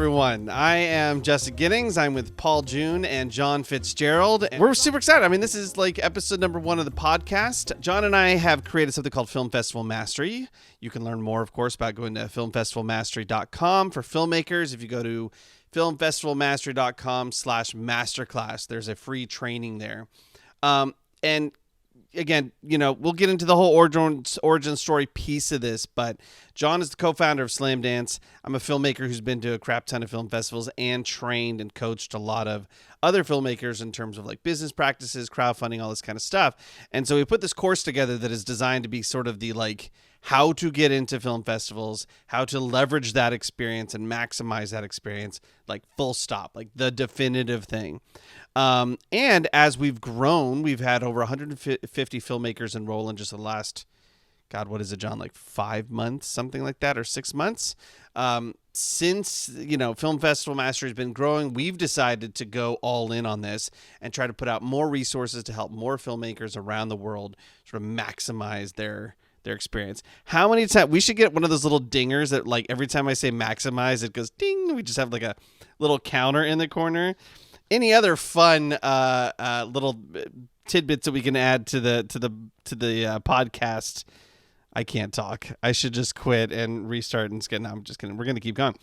everyone. I am Justin Giddings. I'm with Paul June and John Fitzgerald. We're super excited. I mean, this is like episode number 1 of the podcast. John and I have created something called Film Festival Mastery. You can learn more, of course, by going to filmfestivalmastery.com for filmmakers. If you go to filmfestivalmastery.com/masterclass, there's a free training there. And again, you know, we'll get into the whole origin story piece of this, but John is the co-founder of Slam Dance. I'm a filmmaker who's been to a crap ton of film festivals and trained and coached a lot of other filmmakers in terms of like business practices, crowdfunding, all this kind of stuff. And so we put this course together that is designed to be sort of the like how to get into film festivals, how to leverage that experience and maximize that experience, like full stop, like the definitive thing. And as we've grown, we've had over 150 filmmakers enroll in just the last, God, what is it, John? Like 5 months, something like that, or 6 months. Since, you know, Film Festival Mastery has been growing, we've decided to go all in on this and try to put out more resources to help more filmmakers around the world sort of maximize their experience. How many times we should get one of those little dingers that like every time I say maximize, it goes ding. We just have like a little counter in the corner. Any other fun little tidbits that we can add to the podcast? I can't talk. I should just quit and restart and no, I'm just kidding. We're gonna keep going.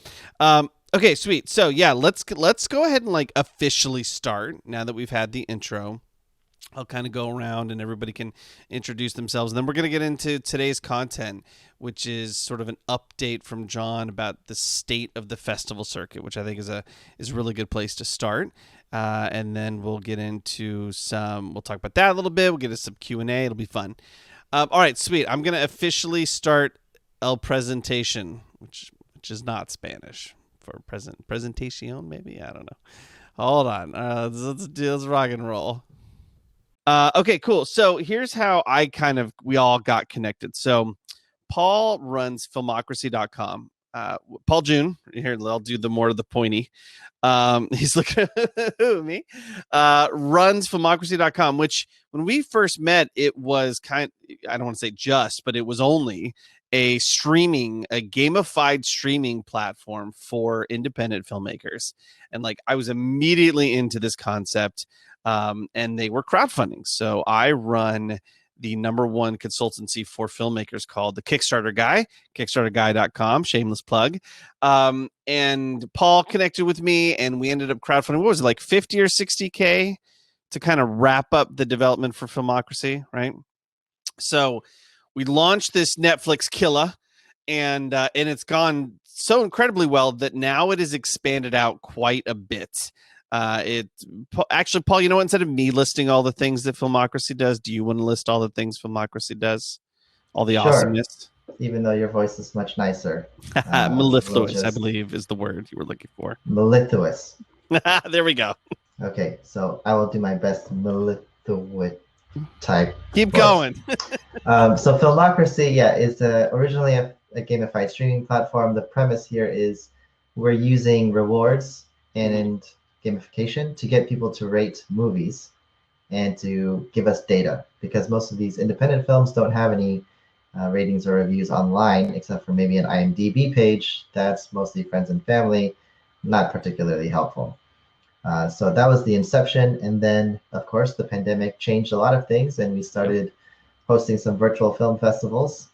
Okay, sweet. So yeah, let's go ahead and like officially start now that we've had the intro. I'll kind of go around and everybody can introduce themselves. And then we're going to get into today's content, which is sort of an update from John about the state of the festival circuit, which I think is a really good place to start. And then we'll get into we'll talk about that a little bit. We'll get into some Q&A. It'll be fun. All right, sweet. I'm going to officially start el presentation, which is not Spanish for presentation, maybe. I don't know. Hold on. Let's rock and roll. Okay, cool. So here's how we all got connected. So Paul runs filmocracy.com. Paul June, here, I'll do the more of the pointy. He's looking at me. Runs filmocracy.com, which when we first met, it was I don't want to say just, but it was only a gamified streaming platform for independent filmmakers. And like, I was immediately into this concept. And they were crowdfunding. So I run the #1 consultancy for filmmakers called the Kickstarter Guy, kickstarterguy.com, shameless plug. And Paul connected with me and we ended up crowdfunding. What was it, like 50 or 60K to kind of wrap up the development for Filmocracy, right? So we launched this Netflix killer and it's gone so incredibly well that now it has expanded out quite a bit. Actually, Paul, you know what? Instead of me listing all the things that Filmocracy does, do you want to list all the things Filmocracy does? All the awesomeness? Even though your voice is much nicer. Mellifluous, I believe, is the word you were looking for. Mellifluous. There we go. Okay, so I will do my best mellifluous type. Keep going. So Filmocracy, is originally a gamified streaming platform. The premise here is we're using rewards and gamification to get people to rate movies and to give us data, because most of these independent films don't have any ratings or reviews online except for maybe an IMDb page that's mostly friends and family, not particularly helpful. So that was the inception, and then of course the pandemic changed a lot of things and we started hosting some virtual film festivals,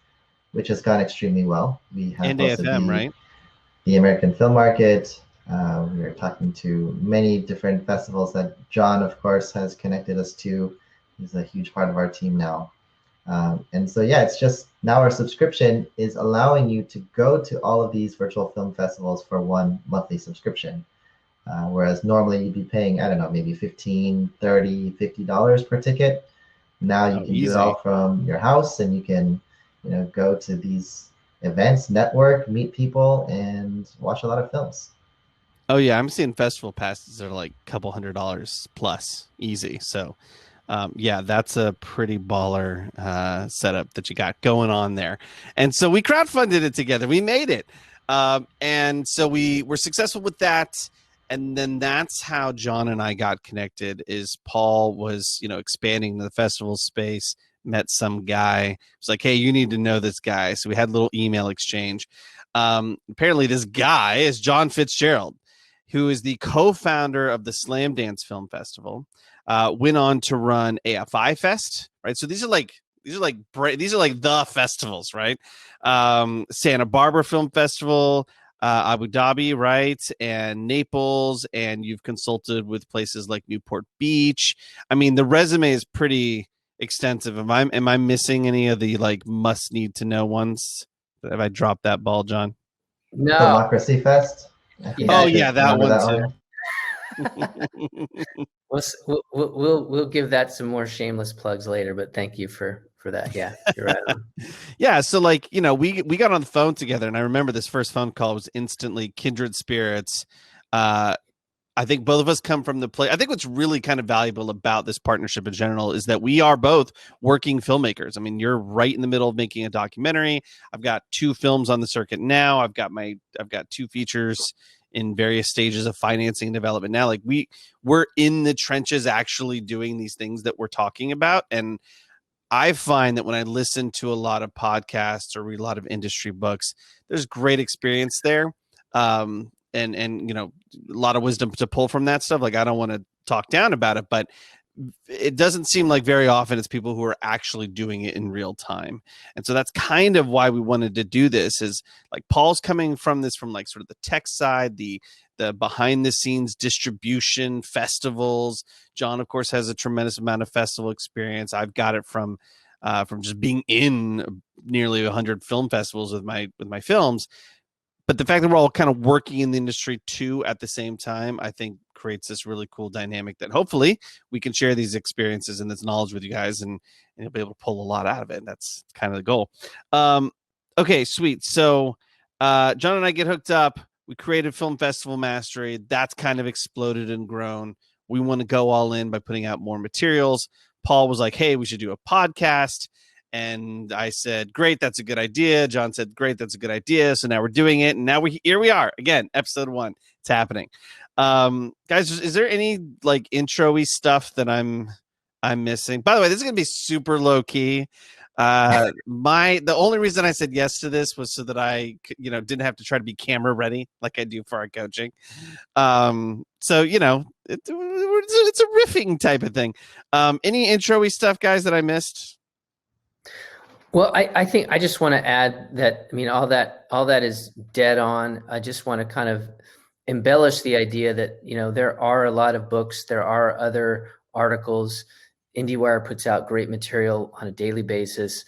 which has gone extremely well. We have and AFM, right? The American Film Market. We are talking to many different festivals that John, of course, has connected us to. He's a huge part of our team now. And so, it's just now our subscription is allowing you to go to all of these virtual film festivals for one monthly subscription. Whereas normally you'd be paying, I don't know, maybe $15, $30, $50 per ticket. Now you can do it all from your house, and you can, go to these events, network, meet people, and watch a lot of films. Oh yeah, I'm seeing festival passes that are like a couple $100 plus, easy. So, that's a pretty baller setup that you got going on there. And so we crowdfunded it together. We made it, and so we were successful with that. And then that's how John and I got connected. Is Paul was expanding the festival space, met some guy. It's like, hey, you need to know this guy. So we had a little email exchange. Apparently this guy is John Fitzgerald, who is the co-founder of the Slam Dance Film Festival. Went on to run AFI Fest, right? So these are like the festivals, right? Santa Barbara Film Festival, Abu Dhabi, right? And Naples, and you've consulted with places like Newport Beach. I mean, the resume is pretty extensive. Am I missing any of the like must need to know ones? Have I dropped that ball, John? No. Democracy Fest. Oh yeah, that one too. We'll give that some more shameless plugs later, but thank you for that. Yeah, you're right on. Yeah, so like, you know, we got on the phone together, and I remember this first phone call was instantly kindred spirits. I think both of us come from the place. I think what's really kind of valuable about this partnership in general is that we are both working filmmakers. I mean, you're right in the middle of making a documentary. I've got 2 films on the circuit now. I've got 2 features in various stages of financing and development now. Like we're in the trenches actually doing these things that we're talking about. And I find that when I listen to a lot of podcasts or read a lot of industry books, there's great experience there. And you know, a lot of wisdom to pull from that stuff. Like, I don't want to talk down about it, but it doesn't seem like very often it's people who are actually doing it in real time. And so that's kind of why we wanted to do this, is like Paul's coming from this from like sort of the tech side, the behind the scenes distribution, festivals. John, of course, has a tremendous amount of festival experience. I've got it from just being in nearly 100 film festivals with my films. But the fact that we're all kind of working in the industry too at the same time, I think creates this really cool dynamic that hopefully we can share these experiences and this knowledge with you guys, and you'll be able to pull a lot out of it. And that's kind of the goal. Okay, sweet. So John and I get hooked up. We created Film Festival Mastery. That's kind of exploded and grown. We want to go all in by putting out more materials. Paul was like, hey, we should do a podcast. And I said, great, that's a good idea. John said, great, that's a good idea. So now we're doing it. And now here we are again, episode 1. It's happening. Guys, is there any like intro-y stuff that I'm missing? By the way, this is going to be super low key. The only reason I said yes to this was so that I, you know, didn't have to try to be camera ready like I do for our coaching. So, you know, it's a riffing type of thing. Any intro-y stuff, guys, that I missed? Well, I think I just want to add that, I mean, all that is dead on. I just want to kind of embellish the idea that, you know, there are a lot of books, there are other articles. IndieWire puts out great material on a daily basis.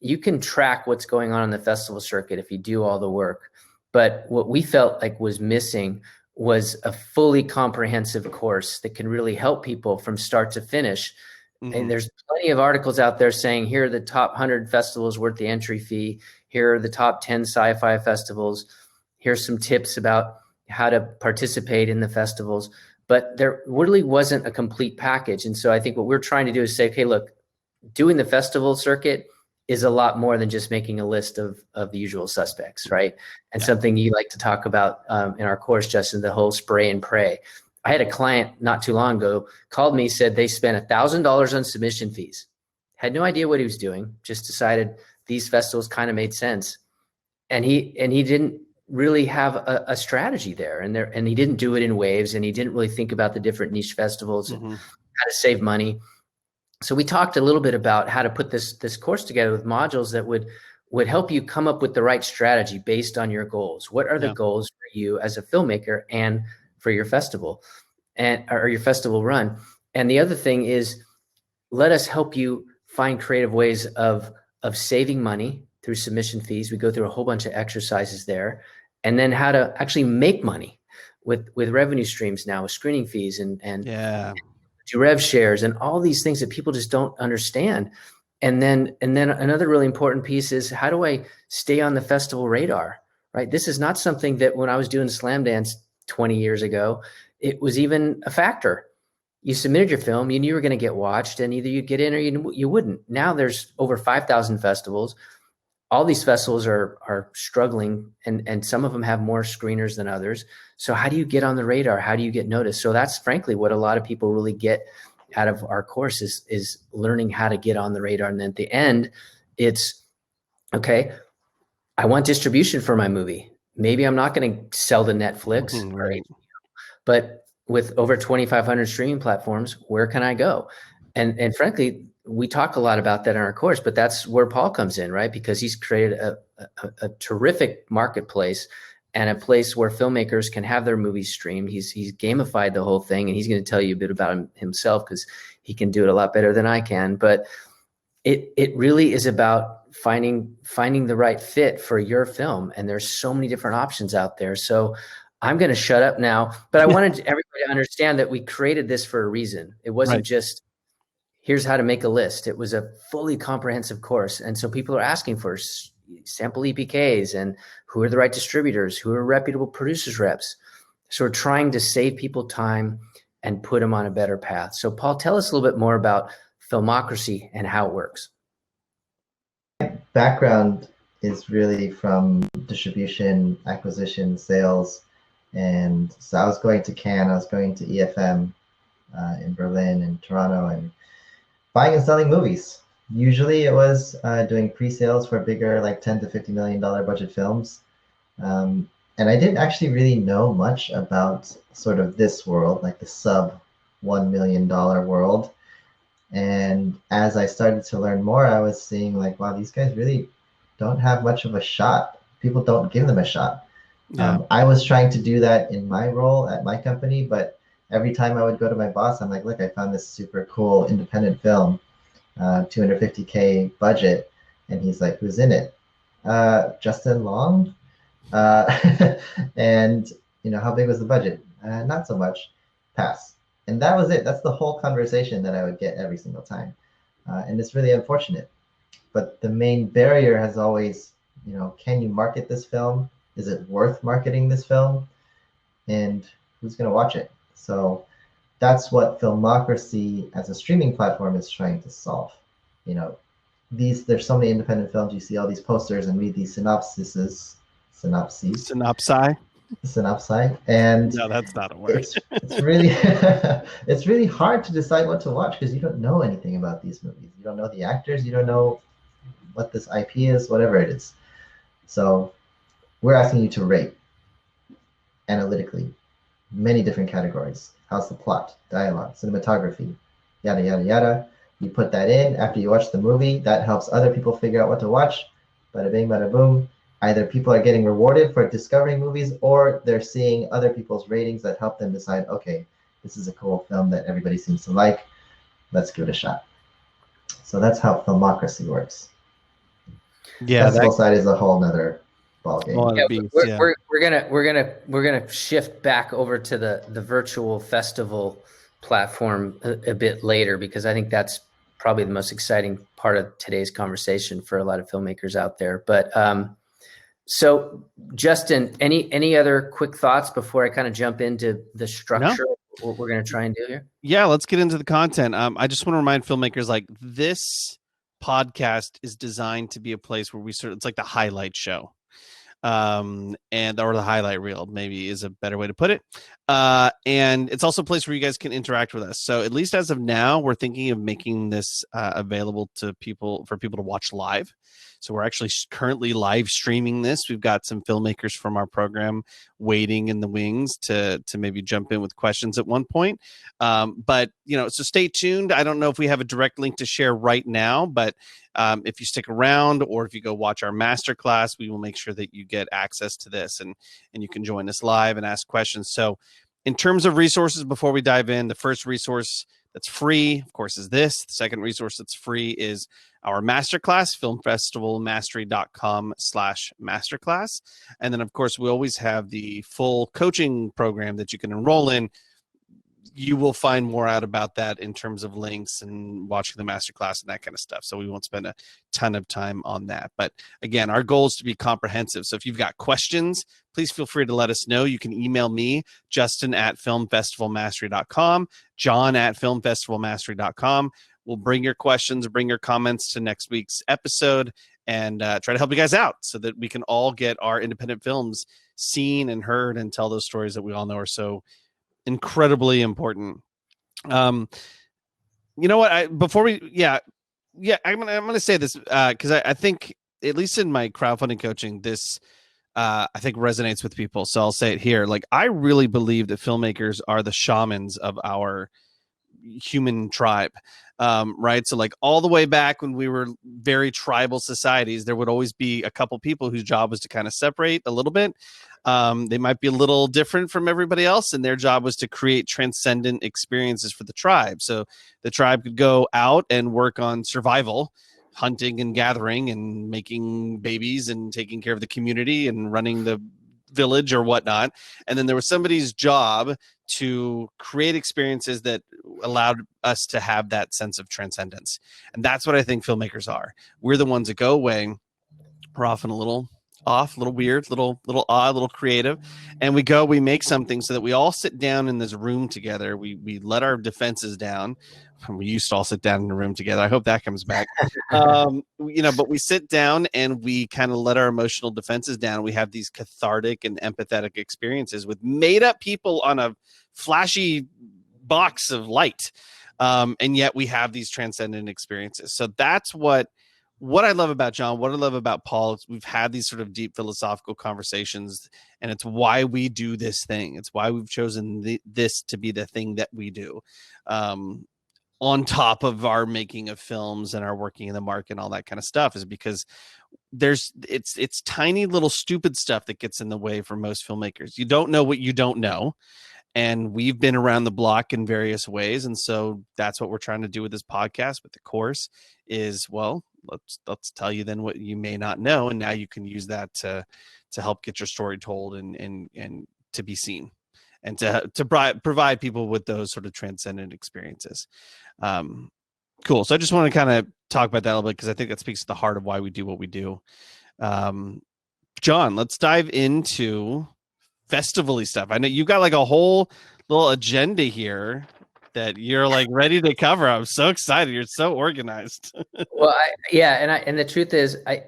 You can track what's going on the festival circuit if you do all the work. But what we felt like was missing was a fully comprehensive course that can really help people from start to finish. Mm-hmm. And there's plenty of articles out there saying, here are the top 100 festivals worth the entry fee. Here are the top 10 sci-fi festivals. Here's some tips about how to participate in the festivals. But there really wasn't a complete package. And so I think what we're trying to do is say, okay, look, doing the festival circuit is a lot more than just making a list of the usual suspects, right? And something you like to talk about in our course, Justin, the whole spray and pray. I had a client not too long ago called me, said they spent $1,000 on submission fees. Had no idea what he was doing, just decided these festivals kind of made sense. And he didn't really have a strategy there. And he didn't do it in waves, and he didn't really think about the different niche festivals and how to save money. So we talked a little bit about how to put this course together with modules that would help you come up with the right strategy based on your goals. What are the goals for you as a filmmaker and for your festival or your festival run? And the other thing is, let us help you find creative ways of saving money through submission fees. We go through a whole bunch of exercises there, and then how to actually make money with revenue streams now, with screening fees and do rev shares and all these things that people just don't understand. And then another really important piece is, how do I stay on the festival radar, right? This is not something that when I was doing Slam Dance 20 years ago, it was even a factor. You submitted your film, you knew you were going to get watched, and either you'd get in or you wouldn't. Now there's over 5,000 festivals. All these festivals are struggling, and some of them have more screeners than others. So how do you get on the radar? How do you get noticed? So that's frankly what a lot of people really get out of our course is learning how to get on the radar. And then at the end, it's, okay, I want distribution for my movie. Maybe I'm not going to sell to Netflix, Right. but with over 2,500 streaming platforms, where can I go? And frankly, we talk a lot about that in our course, but that's where Paul comes in, right? Because he's created a terrific marketplace and a place where filmmakers can have their movies streamed. He's gamified the whole thing, and he's going to tell you a bit about himself because he can do it a lot better than I can. But it really is about finding the right fit for your film, and there's so many different options out there. So I'm going to shut up now, but I wanted everybody to understand that we created this for a reason. It wasn't just here's how to make a list. It was a fully comprehensive course. And so people are asking for sample EPKs and who are the right distributors, who are reputable producers reps. So we're trying to save people time and put them on a better path. So Paul, tell us a little bit more about Filmocracy and how it works. Background is really from distribution, acquisition, sales. And so I was going to Cannes, I was going to EFM in Berlin and Toronto, and buying and selling movies. Usually it was doing pre-sales for bigger, like $10 to $50 million budget films. And I didn't actually really know much about sort of this world, like the sub $1 million world. And as I started to learn more, I was seeing like, wow, these guys really don't have much of a shot. People don't give them a shot. Yeah. I was trying to do that in my role at my company, but every time I would go to my boss, I'm like, look, I found this super cool independent film, $250K budget. And he's like, who's in it? Justin Long. And, how big was the budget? Not so much. Pass. And that was it. That's the whole conversation that I would get every single time. And it's really unfortunate. But the main barrier has always, can you market this film? Is it worth marketing this film? And who's going to watch it? So that's what Filmocracy as a streaming platform is trying to solve. There's so many independent films. You see all these posters and read these synopses, Synopsi. And No, that's not a word. It's really it's really hard to decide what to watch because you don't know anything about these movies. You don't know the actors. You don't know what this IP is, whatever it is. So we're asking you to rate analytically many different categories. How's the plot, dialogue, cinematography, yada, yada, yada. You put that in after you watch the movie. That helps other people figure out what to watch. Bada bing, bada boom. Either people are getting rewarded for discovering movies or they're seeing other people's ratings that help them decide, okay, this is a cool film that everybody seems to like. Let's give it a shot. So that's how Filmocracy works. Yeah, Festival side is a whole nother ballgame. We're gonna shift back over to the virtual festival platform a bit later, because I think that's probably the most exciting part of today's conversation for a lot of filmmakers out there. But so Justin, any other quick thoughts before I kind of jump into the structure of what we're going to try and do here? Yeah, let's get into the content. I just want to remind filmmakers, like, this podcast is designed to be a place where it's like the highlight show. Or the highlight reel maybe is a better way to put it. And it's also a place where you guys can interact with us. So at least as of now, we're thinking of making this available to people, for people to watch live. So we're actually currently live streaming this. We've got some filmmakers from our program waiting in the wings to maybe jump in with questions at one point. But so stay tuned. I don't know if we have a direct link to share right now, but if you stick around or if you go watch our masterclass, we will make sure that you get access to this and you can join us live and ask questions. So in terms of resources, before we dive in, the first resource that's free, of course, is this. The second resource that's free is our masterclass, filmfestivalmastery.com/masterclass. And then, of course, we always have the full coaching program that you can enroll in. You will find more out about that in terms of links and watching the masterclass and that kind of stuff. So we won't spend a ton of time on that. But again, our goal is to be comprehensive. So if you've got questions, please feel free to let us know. You can email me, Justin@filmfestivalmastery.com, John@filmfestivalmastery.com. We'll bring your questions, bring your comments to next week's episode, and try to help you guys out so that we can all get our independent films seen and heard and tell those stories that we all know are so incredibly important. You know what? I'm gonna say this because I think, at least in my crowdfunding coaching, this I think resonates with people. So I'll say it here. Like, I really believe that filmmakers are the shamans of our human tribe. Right. So like all the way back when we were very tribal societies, there would always be a couple people whose job was to kind of separate a little bit. They might be a little different from everybody else, and their job was to create transcendent experiences for the tribe. So the tribe could go out and work on survival, hunting and gathering and making babies and taking care of the community and running the village or whatnot. And then there was somebody's job to create experiences that allowed us to have that sense of transcendence. And that's what I think filmmakers are. We're the ones that go away. We're often a little off, a little weird, little odd, a little creative. And we make something so that we all sit down in this room together. We let our defenses down. We used to all sit down in a room together. I hope that comes back. But we sit down and we kind of let our emotional defenses down. We have these cathartic and empathetic experiences with made up people on a flashy box of light. And yet we have these transcendent experiences. So that's what I love about John, what I love about Paul, is we've had these sort of deep philosophical conversations, and it's why we do this thing. It's why we've chosen this to be the thing that we do. On top of our making of films and our working in the market and all that kind of stuff, is because it's tiny little stupid stuff that gets in the way for most filmmakers. You don't know what you don't know. And we've been around the block in various ways. And so that's what we're trying to do with this podcast, with the course, is, well, let's tell you then what you may not know. And now you can use that to help get your story told and to be seen, and to provide people with those sort of transcendent experiences. Cool. So I just want to kind of talk about that a little bit, because I think that speaks to the heart of why we do what we do. John, let's dive into festival-y stuff. I know you've got like a whole little agenda here that you're like ready to cover. I'm so excited. You're so organized. Well, and the truth is, I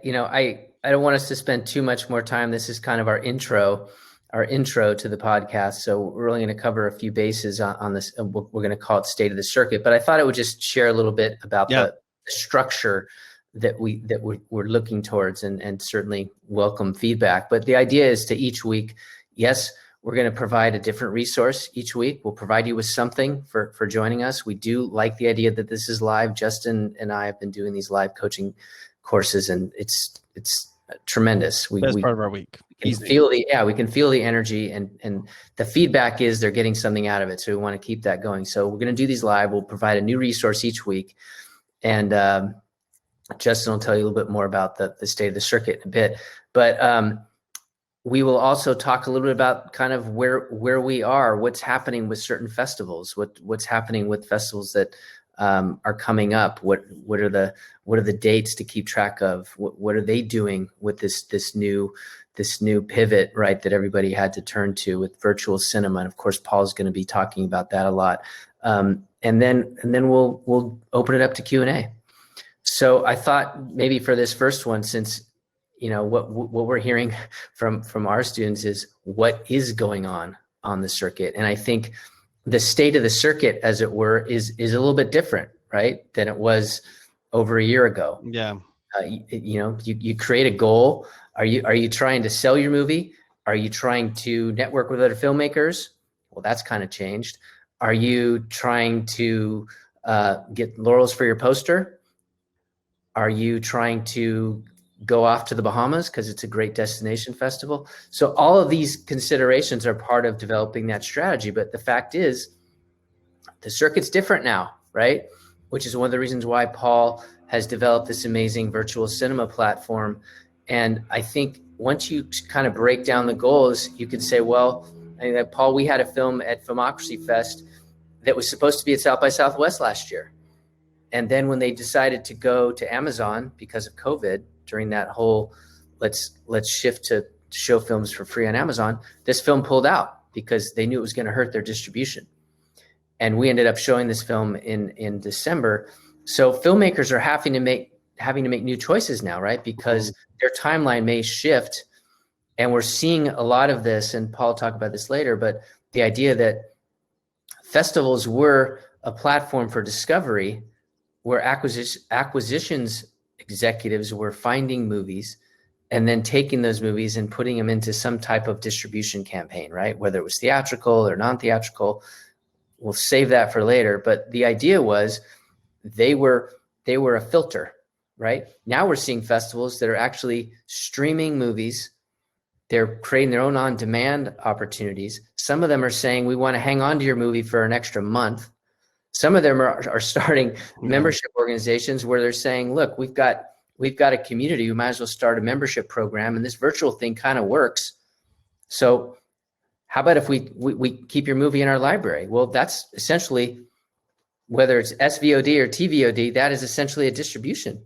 don't want us to spend too much more time. This is kind of our intro to the podcast. So we're only going to cover a few bases on this. We're going to call it State of the Circuit. But I thought I would just share a little bit about the structure that we're looking towards, and certainly welcome feedback. But the idea is to each week, yes, we're going to provide a different resource each week. We'll provide you with something for joining us. We do like the idea that this is live. Justin and I have been doing these live coaching courses, and it's tremendous. Best part of our week. We can feel the energy, and the feedback is they're getting something out of it. So we want to keep that going. So we're going to do these live. We'll provide a new resource each week. And Justin will tell you a little bit more about the State of the Circuit in a bit. But we will also talk a little bit about kind of where we are, what's happening with certain festivals, what's happening with festivals that are coming up. What are the dates to keep track of? What are they doing with this new pivot, right, that everybody had to turn to with virtual cinema? And of course, Paul's going to be talking about that a lot. And then we'll open it up to Q&A. So I thought maybe for this first one, since what we're hearing from our students is what is going on the circuit. And I think the state of the circuit, as it were, is a little bit different, right, than it was over a year ago. Yeah. You create a goal. Are you trying to sell your movie? Are you trying to network with other filmmakers? Well, that's kind of changed. Are you trying to get laurels for your poster? Are you trying to go off to the Bahamas because it's a great destination festival? So all of these considerations are part of developing that strategy. But the fact is, the circuit's different now, right? Which is one of the reasons why Paul has developed this amazing virtual cinema platform. And I think once you kind of break down the goals, you could say, well, Paul, we had a film at Filmocracy Fest that was supposed to be at South by Southwest last year. And then when they decided to go to Amazon because of COVID, during that whole let's shift to show films for free on Amazon, this film pulled out because they knew it was going to hurt their distribution. And we ended up showing this film in December. So filmmakers are having to make new choices now, right? Because their timeline may shift. And we're seeing a lot of this, and Paul will talk about this later, but the idea that festivals were a platform for discovery where acquisitions executives were finding movies and then taking those movies and putting them into some type of distribution campaign, right? Whether it was theatrical or non-theatrical, we'll save that for later. But the idea was they were a filter, right? Now we're seeing festivals that are actually streaming movies. They're creating their own on-demand opportunities. Some of them are saying, we want to hang on to your movie for an extra month. Some of them are starting membership organizations where they're saying, look, we've got a community. We might as well start a membership program, and this virtual thing kind of works. So how about if we keep your movie in our library? Well, that's essentially, whether it's SVOD or TVOD, that is essentially a distribution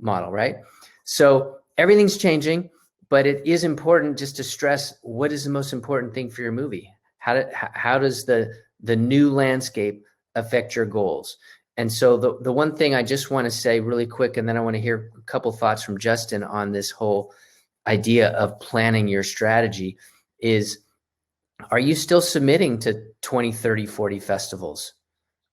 model, right? So everything's changing, but it is important just to stress, what is the most important thing for your movie? How does the new landscape affect your goals? And so the one thing I just want to say really quick, and then I want to hear a couple thoughts from Justin on this whole idea of planning your strategy is, are you still submitting to 20, 30, 40 festivals?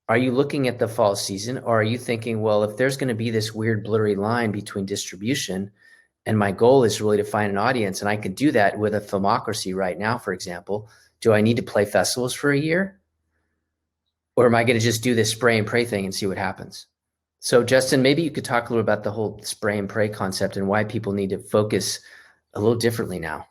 Are you looking at the fall season, or are you thinking, well, if there's going to be this weird blurry line between distribution and my goal is really to find an audience, and I can do that with a filmocracy right now, for example, do I need to play festivals for a year? Or am I going to just do this spray and pray thing and see what happens? So Justin, maybe you could talk a little about the whole spray and pray concept and why people need to focus a little differently now.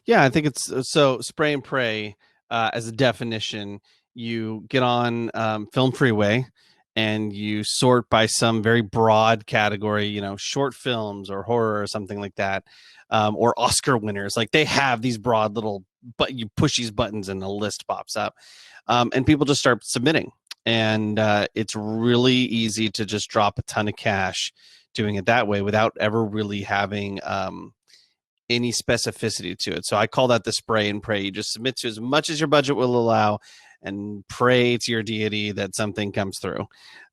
Yeah, I think it's so spray and pray as a definition. You get on Film Freeway and you sort by some very broad category, short films or horror or something like that, or Oscar winners. Like they have these broad little, but you push these buttons and a list pops up. And people just start submitting, and it's really easy to just drop a ton of cash doing it that way without ever really having any specificity to it. So I call that the spray and pray. You just submit to as much as your budget will allow and pray to your deity that something comes through.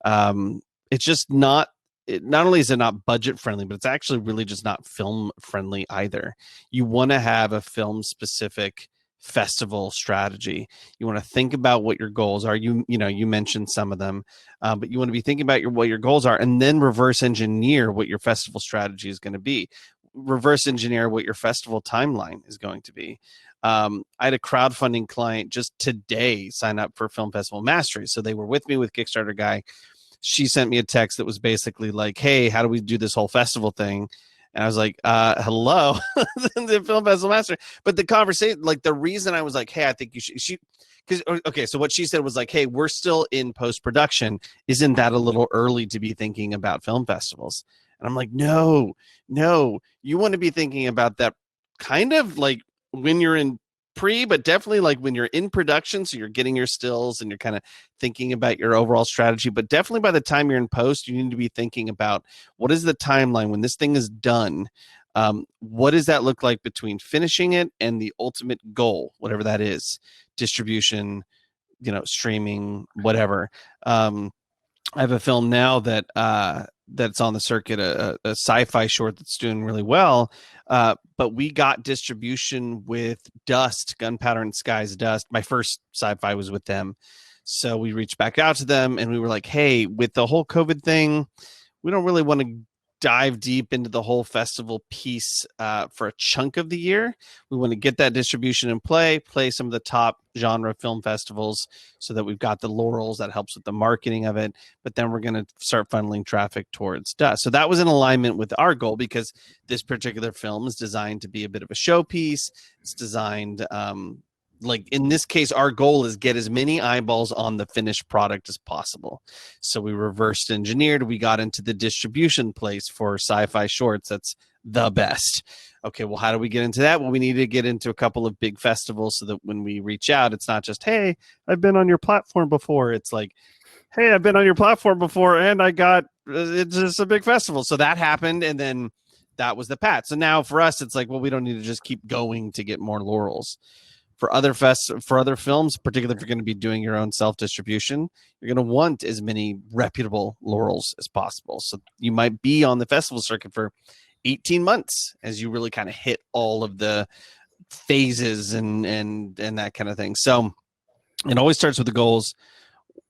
It's just not only is it not budget friendly, but it's actually really just not film friendly either. You want to have a film specific festival strategy. You want to think about what your goals are. You mentioned some of them, but you want to be thinking about what your goals are, and then reverse engineer what your festival strategy is going to be. Reverse engineer what your festival timeline is going to be. I had a crowdfunding client just today sign up for Film Festival Mastery. So they were with me with Kickstarter guy. She sent me a text that was basically like, hey, how do we do this whole festival thing? And I was like, hello, the Film Festival Master. But the conversation, like the reason I was like, hey, I think you should, so what she said was like, hey, we're still in post-production. Isn't that a little early to be thinking about film festivals? And I'm like, no, you want to be thinking about that kind of like when you're in but definitely like when you're in production. So you're getting your stills and you're kind of thinking about your overall strategy, but definitely by the time you're in post, you need to be thinking about what is the timeline when this thing is done. What does that look like between finishing it and the ultimate goal, whatever that is, distribution, streaming, whatever. I have a film now that's on the circuit, a sci-fi short that's doing really well. But we got distribution with Dust, Gunpowder and Sky's Dust. My first sci-fi was with them. So we reached back out to them and we were like, hey, with the whole COVID thing, we don't really want to dive deep into the whole festival piece for a chunk of the year. We want to get that distribution in play some of the top genre film festivals so that we've got the laurels that helps with the marketing of it. But then we're going to start funneling traffic towards Dust. So that was in alignment with our goal because this particular film is designed to be a bit of a showpiece. It's designed like in this case, our goal is get as many eyeballs on the finished product as possible. So we reversed engineered. We got into the distribution place for sci-fi shorts. That's the best. Okay, well, how do we get into that? Well, we need to get into a couple of big festivals so that when we reach out, it's not just, hey, I've been on your platform before. It's like, hey, I've been on your platform before and I got, it's just a big festival. So that happened. And then that was the pat. So now for us, it's like, well, we don't need to just keep going to get more laurels. For other films, particularly if you're going to be doing your own self-distribution, you're going to want as many reputable laurels as possible. So you might be on the festival circuit for 18 months as you really kind of hit all of the phases and that kind of thing. So it always starts with the goals.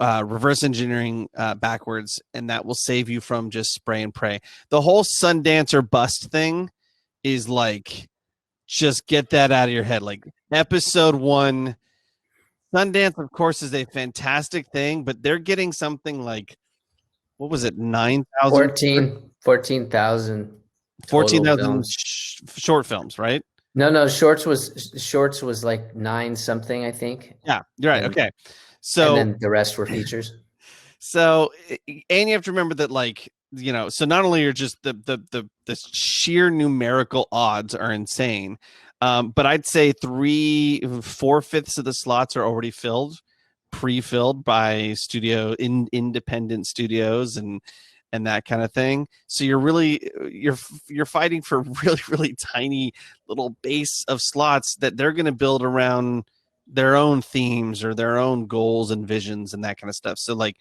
reverse engineering backwards, and that will save you from just spray and pray. The whole Sundance or bust thing is like, just get that out of your head. Like episode 1, Sundance, of course, is a fantastic thing, but they're getting something like, what was it, 9,000? 14,000 14,000 short films, right? No, shorts was like 9 something, I think. Yeah, you're right. Okay. So, and then the rest were features. So, and you have to remember that, like, you know, so not only are just the sheer numerical odds are insane, but I'd say 4/5 of the slots are already pre-filled by independent studios and that kind of thing. So you're fighting for really, really tiny little base of slots that they're going to build around their own themes or their own goals and visions and that kind of stuff. So like,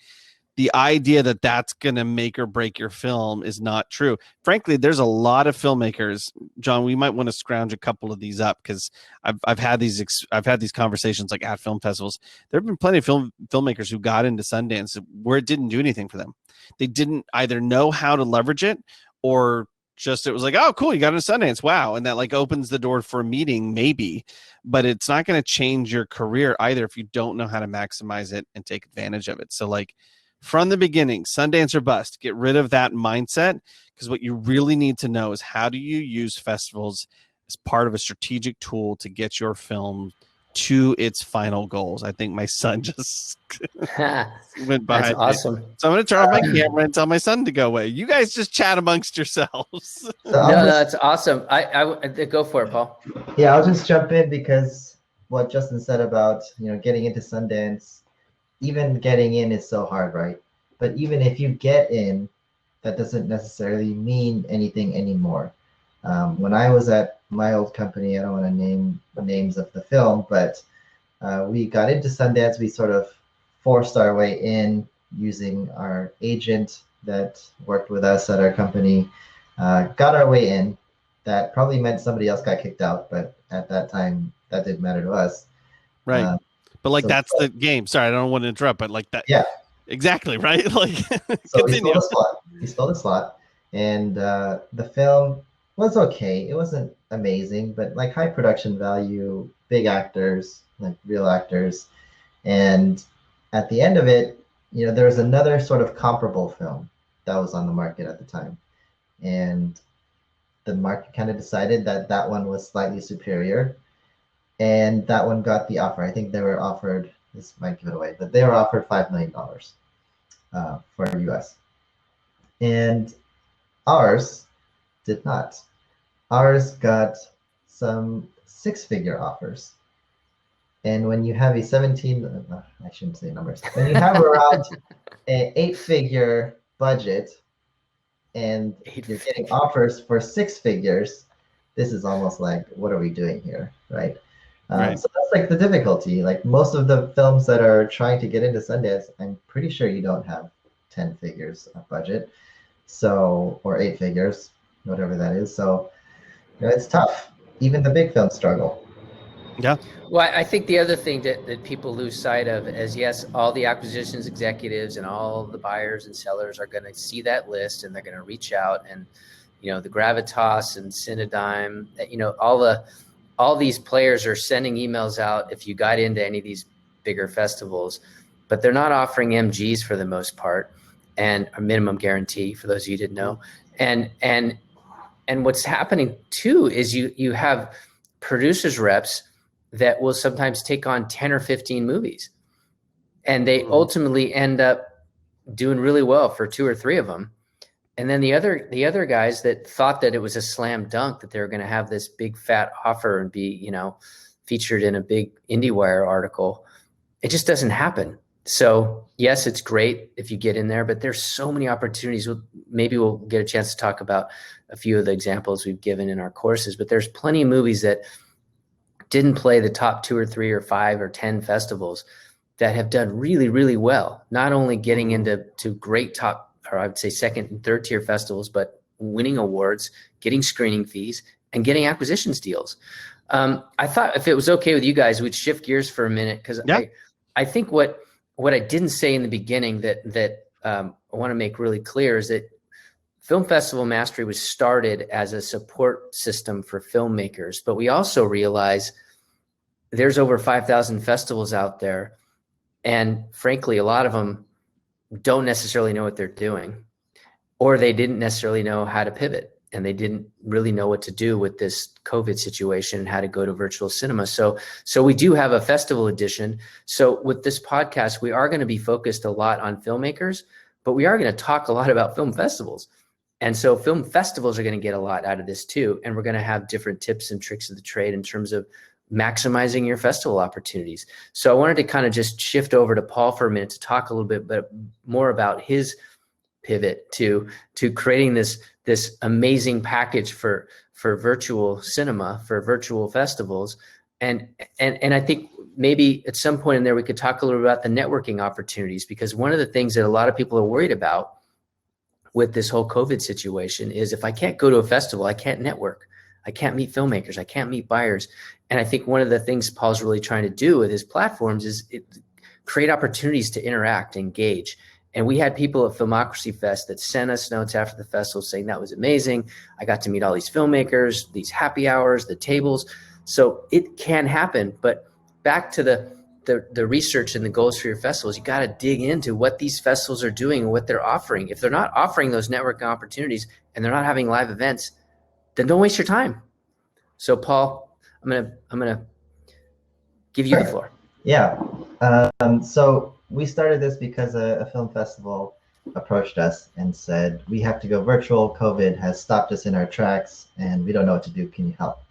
the idea that that's going to make or break your film is not true. Frankly, there's a lot of filmmakers, John, we might want to scrounge a couple of these up, because I've had these conversations like at film festivals. There have been plenty of filmmakers who got into Sundance where it didn't do anything for them. They didn't either know how to leverage it, or just it was like, oh, cool, you got into Sundance, wow, and that like opens the door for a meeting, maybe, but it's not going to change your career either if you don't know how to maximize it and take advantage of it. So like, from the beginning, Sundance or bust. Get rid of that mindset, because what you really need to know is, how do you use festivals as part of a strategic tool to get your film to its final goals? I think my son just went by. That's awesome. So I'm going to turn off my camera and tell my son to go away. You guys just chat amongst yourselves. No, that's awesome. I go for it, Paul. Yeah, I'll just jump in, because what Justin said about, getting into Sundance, even getting in is so hard, right? But even if you get in, that doesn't necessarily mean anything anymore. When I was at my old company, I don't want to name the names of the film, but we got into Sundance. We sort of forced our way in using our agent that worked with us at our company, got our way in. That probably meant somebody else got kicked out, but at that time, that didn't matter to us. Right. But like, that's the game. Sorry, I don't want to interrupt, but like that. Yeah. Exactly. Right. Like, so he stole the slot. And the film was okay. It wasn't amazing, but like high production value, big actors, like real actors. And at the end of it, there was another sort of comparable film that was on the market at the time. And the market kind of decided that that one was slightly superior. And that one got the offer. I think they were offered, this might give it away, but they were offered $5 million for US. And ours did not. Ours got some 6-figure offers. And when you have a I shouldn't say numbers. When you have around an 8-figure budget and you're getting offers for 6 figures, this is almost like, what are we doing here, right? Right. So that's like the difficulty. Like most of the films that are trying to get into Sundance, I'm pretty sure you don't have 10 figures of budget, or 8 figures, whatever that is. So it's tough. Even the big films struggle. Yeah. Well, I think the other thing that people lose sight of is, yes, all the acquisitions executives and all the buyers and sellers are going to see that list, and they're going to reach out, and the Gravitas and Cinedigm, all these players are sending emails out if you got into any of these bigger festivals, but they're not offering MGs for the most part, and a minimum guarantee, for those of you who didn't know. And what's happening too is you have producers reps that will sometimes take on 10 or 15 movies, and they ultimately end up doing really well for 2 or 3 of them. And then the other guys that thought that it was a slam dunk, that they were going to have this big fat offer and be, featured in a big IndieWire article, it just doesn't happen. So yes, it's great if you get in there, but there's so many opportunities. Maybe we'll get a chance to talk about a few of the examples we've given in our courses, but there's plenty of movies that didn't play the top 2 or 3 or 5 or 10 festivals that have done really, really well. Not only getting into great top, or I would say second and third tier festivals, but winning awards, getting screening fees, and getting acquisitions deals. I thought if it was okay with you guys, we'd shift gears for a minute, because I think what what I didn't say in the beginning that I want to make really clear is that Film Festival Mastery was started as a support system for filmmakers, but we also realize there's over 5,000 festivals out there, and frankly, a lot of them don't necessarily know what they're doing, or they didn't necessarily know how to pivot, and they didn't really know what to do with this COVID situation and how to go to virtual cinema. So we do have a festival edition. So with this podcast, we are going to be focused a lot on filmmakers, but we are going to talk a lot about film festivals. And so film festivals are going to get a lot out of this too. And we're going to have different tips and tricks of the trade in terms of maximizing your festival opportunities. So I wanted to kind of just shift over to Paul for a minute to talk a little bit more about his pivot to creating this amazing package for virtual cinema, for virtual festivals. And I think maybe at some point in there, we could talk a little bit about the networking opportunities, because one of the things that a lot of people are worried about with this whole COVID situation is, if I can't go to a festival, I can't network. I can't meet filmmakers. I can't meet buyers. And I think one of the things Paul's really trying to do with his platforms is create opportunities to interact, engage. And we had people at Filmocracy Fest that sent us notes after the festival saying that was amazing. I got to meet all these filmmakers, these happy hours, the tables. So it can happen. But back to the research and the goals for your festivals, you got to dig into what these festivals are doing and what they're offering. If they're not offering those networking opportunities and they're not having live events, then don't waste your time. So Paul, I'm gonna give you the floor. Yeah. So we started this because a film festival approached us and said, we have to go virtual. COVID has stopped us in our tracks and we don't know what to do. Can you help?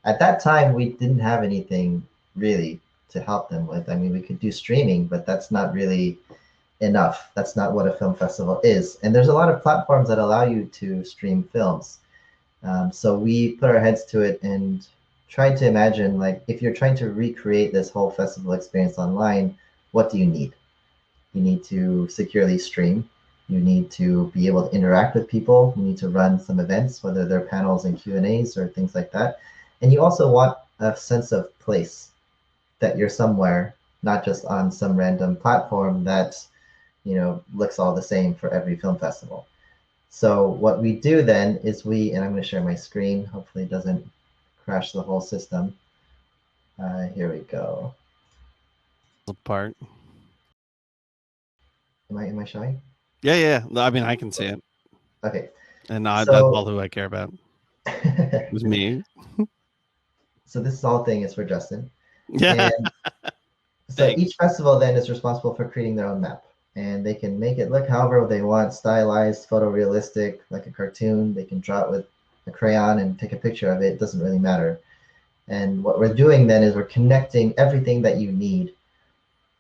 At that time, we didn't have anything really to help them with. I mean, we could do streaming, but that's not really enough. That's not what a film festival is. And there's a lot of platforms that allow you to stream films. So we put our heads to it and tried to imagine, like, if you're trying to recreate this whole festival experience online, what do you need? You need to securely stream. You need to be able to interact with people. You need to run some events, whether they're panels and Q&As or things like that. And you also want a sense of place, that you're somewhere, not just on some random platform that, you know, looks all the same for every film festival. So what we do then is and I'm going to share my screen. Hopefully it doesn't crash the whole system. Here we go. The part. Am I showing? Yeah. I mean, I can see it. Okay. And that's all who I care about. It was me. So this whole thing is for Justin. Yeah. And so each festival then is responsible for creating their own map. And they can make it look however they want, stylized, photorealistic, like a cartoon. They can draw it with a crayon and take a picture of it. It doesn't really matter. And what we're doing then is we're connecting everything that you need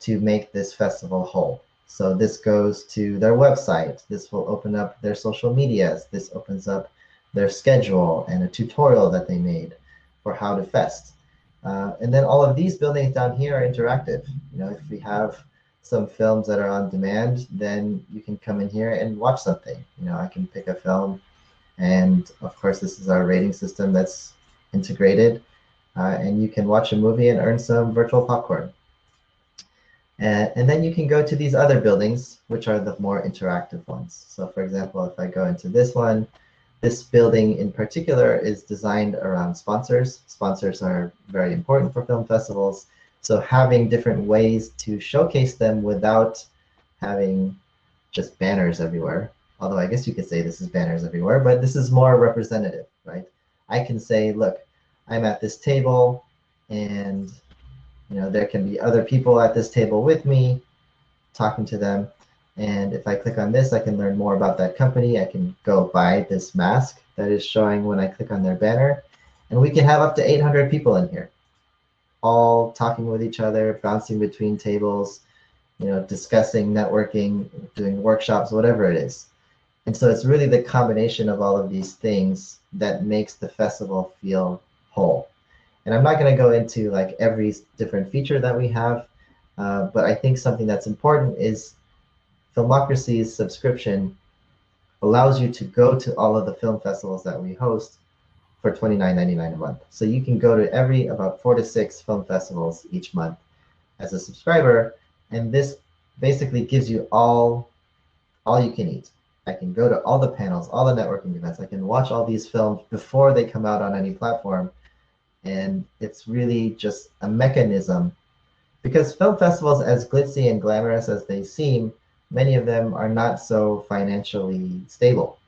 to make this festival whole. So this goes to their website. This will open up their social medias. This opens up their schedule and a tutorial that they made for how to fest. And then all of these buildings down here are interactive. You know, if we have some films that are on demand, then you can come in here and watch something. You know, I can pick a film, and of course this is our rating system that's integrated, and you can watch a movie and earn some virtual popcorn. And then you can go to these other buildings, which are the more interactive ones. So for example, if I go into this one, this building in particular is designed around sponsors. Sponsors are very important for film festivals. So having different ways to showcase them without having just banners everywhere, although I guess you could say this is banners everywhere, but this is more representative, right? I can say, look, I'm at this table, and you know, there can be other people at this table with me, talking to them. And if I click on this, I can learn more about that company. I can go buy this mask that is showing when I click on their banner. And we can have up to 800 people in here, all talking with each other, bouncing between tables, you know, discussing, networking, doing workshops, whatever it is. And so it's really the combination of all of these things that makes the festival feel whole. And I'm not going to go into like every different feature that we have, but I think something that's important is Filmocracy's subscription allows you to go to all of the film festivals that we host for $29.99 a month. So you can go to about 4 to 6 film festivals each month as a subscriber, and this basically gives you all you can eat. I can go to all the panels, all the networking events. I can watch all these films before they come out on any platform. And it's really just a mechanism because film festivals, as glitzy and glamorous as they seem, many of them are not so financially stable.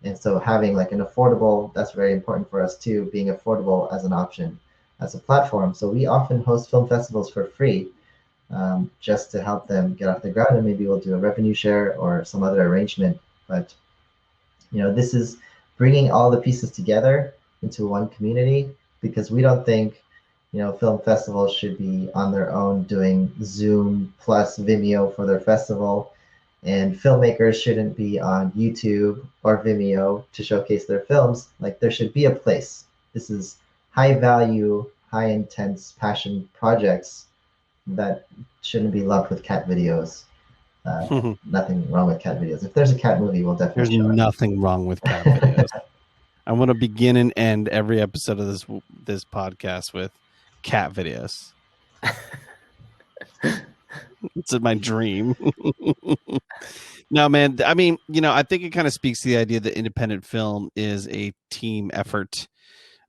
And so having like an affordable, that's very important for us too, being affordable as an option, as a platform. So we often host film festivals for free, just to help them get off the ground, and maybe we'll do a revenue share or some other arrangement. But this is bringing all the pieces together into one community because we don't think film festivals should be on their own doing Zoom plus Vimeo for their festival, and filmmakers shouldn't be on YouTube or Vimeo to showcase their films. Like, there should be a place. This is high value, high intense passion projects that shouldn't be lumped with cat videos. Nothing wrong with cat videos. If there's a cat movie, we'll definitely There's nothing wrong with cat videos. I want to begin and end every episode of this podcast with cat videos. It's my dream. No, man. I mean, I think it kind of speaks to the idea that independent film is a team effort.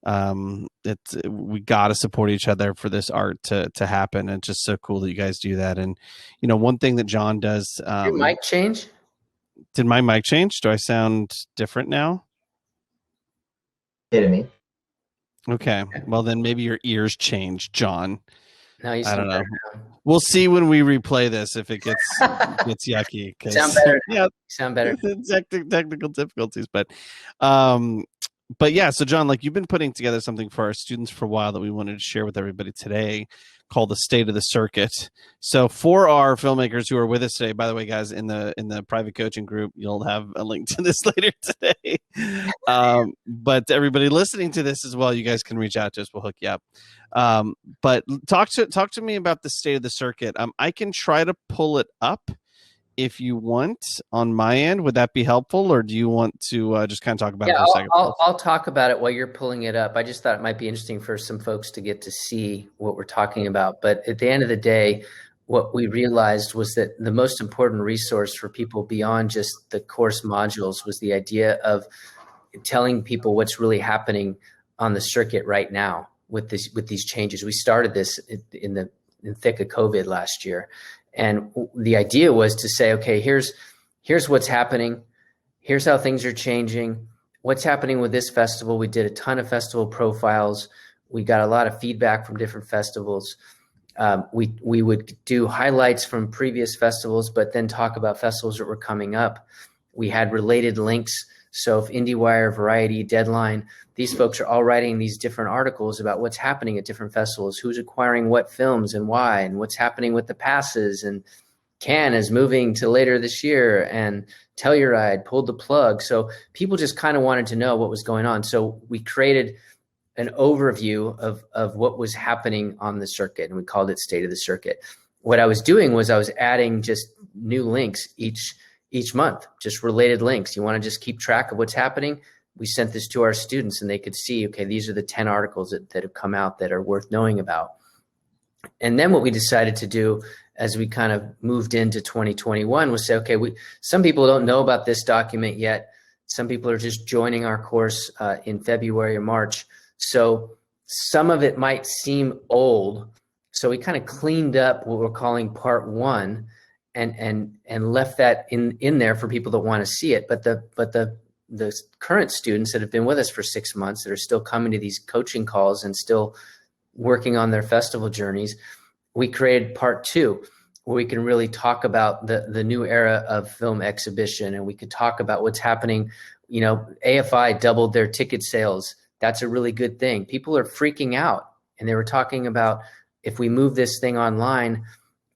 We got to support each other for this art to happen. And it's just so cool that you guys do that. And one thing that John does. Did your mic change? Did my mic change? Do I sound different now? to me. Okay. Well, then maybe your ears changed, John. No, you I don't know. now. We'll see when we replay this if it gets yucky. Sound better. Yeah, Sound better. technical difficulties, but yeah. So John, like, you've been putting together something for our students for a while that we wanted to share with everybody today, called the State of the Circuit. So for our filmmakers who are with us today, by the way, guys, in the private coaching group, you'll have a link to this later today. But everybody listening to this as well, you guys can reach out to us. We'll hook you up. But talk to me about the State of the Circuit. I can try to pull it up if you want on my end. Would that be helpful, or do you want to just kind of talk about it for a second? I'll talk about it while you're pulling it up. I just thought it might be interesting for some folks to get to see what we're talking about. But at the end of the day, what we realized was that the most important resource for people beyond just the course modules was the idea of telling people what's really happening on the circuit right now with these changes. We started this in the thick of COVID last year. And the idea was to say, okay, here's what's happening. Here's how things are changing. What's happening with this festival? We did a ton of festival profiles. We got a lot of feedback from different festivals. We would do highlights from previous festivals, but then talk about festivals that were coming up. We had related links. So if IndieWire, Variety, Deadline, these folks are all writing these different articles about what's happening at different festivals, who's acquiring what films and why, and what's happening with the passes. And Cannes is moving to later this year, and Telluride pulled the plug. So people just kind of wanted to know what was going on. So we created an overview of what was happening on the circuit, and we called it State of the Circuit. What I was doing was I was adding just new links each month, just related links. You want to just keep track of what's happening? We sent this to our students and they could see, okay, these are the 10 articles that have come out that are worth knowing about. And then what we decided to do as we kind of moved into 2021 was say, okay, some people don't know about this document yet. Some people are just joining our course in February or March. So some of it might seem old. So we kind of cleaned up what we're calling part one and left that in there for people that want to see it. But the current students that have been with us for 6 months that are still coming to these coaching calls and still working on their festival journeys, we created part two, where we can really talk about the new era of film exhibition, and we could talk about what's happening. AFI doubled their ticket sales. That's a really good thing. People are freaking out, and they were talking about, if we move this thing online,